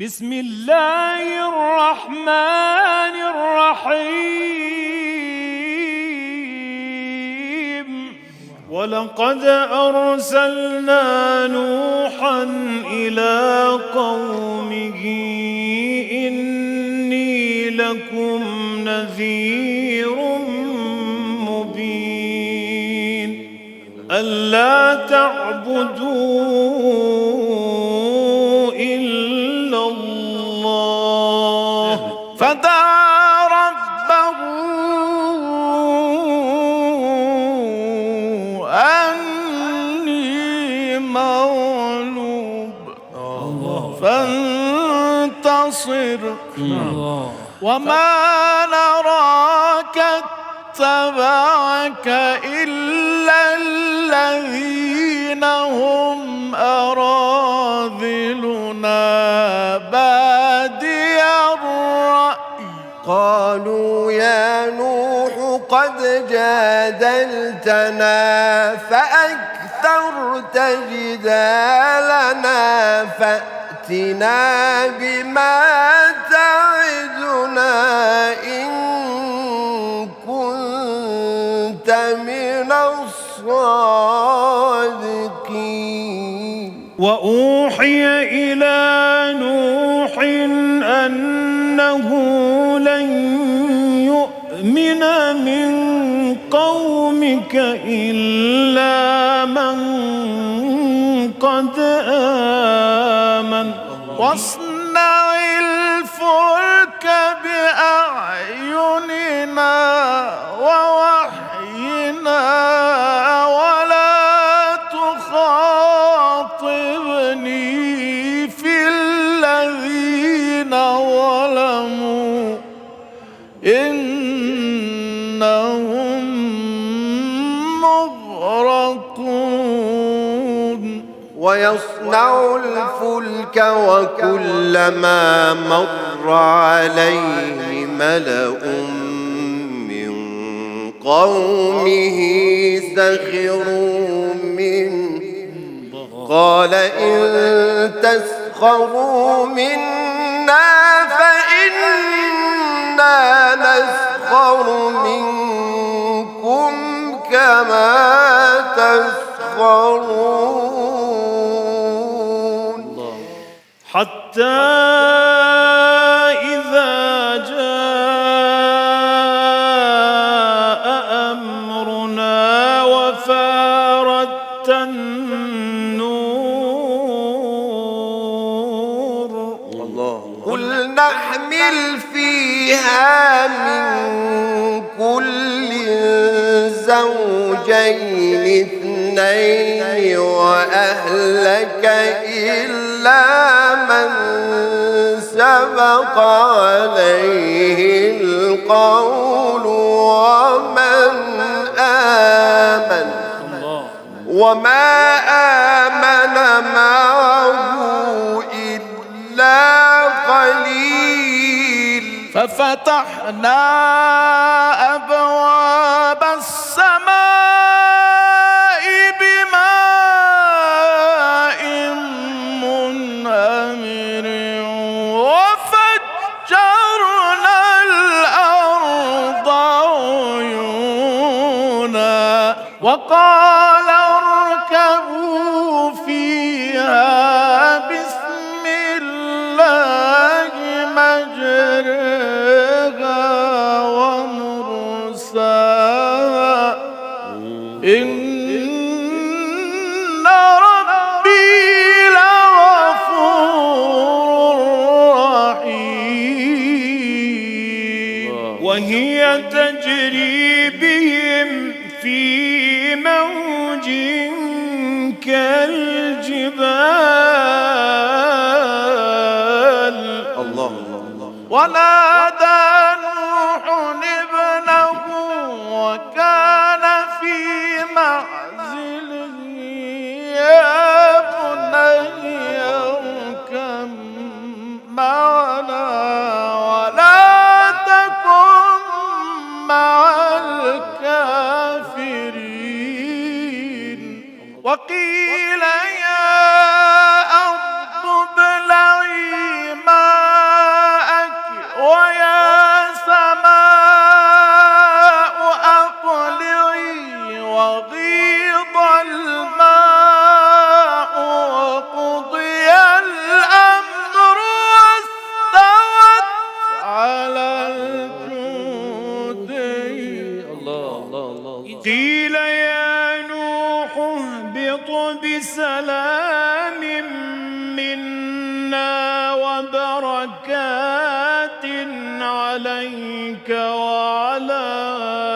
بسم الله الرحمن الرحيم. ولقد أرسلنا نوحا إلى قومه إني لكم نذير مبين ألا تعبدوا إلا الله فدعا ربه أني مغلوب فانتصر وما نراك اتبعك إلا الذين هم أراذلنا بادي الرأي قالوا يا نوح قد جادلتنا فأكثرت جدالنا فأتنا بما تعدنا إن كنت من الصادقين. وأوحي إلى نوح أنه لن يؤمن من قومك إلا من قد آمن واصنع الفلك بأعيننا ووحينا ولا تخاطبني في الذين ظلموا إنهم مغرقون. ويصنع الفلك وكلما مر عليه ملأ من قومه سخروا منه قال إن تسخروا منا فإنا نسخر منكم كما تسخرون. حتى إذا جاء أمرنا وفارت النور قل نحمل فيها من كل زوجين اثنين وأهلك إلا من سبق عليه القول وما آمن معه إلا قليل. ففتحنا أبواب السماء بماء منهمر وفجرنا الأرض عيونا وقال اركبوا فيها بسم الله مجرها ومرساها إن ربي لغفور رحيم. وهي تجري بهم في موج كالجبال. ونادى نوح ابنه وكان في معزل يا بني اركب معنا ولا تكن مع الكافرين. وقيل يا أرض ابلعي ماءها قيل يا نوح اهبط بسلام منا وبركات عليك وعلى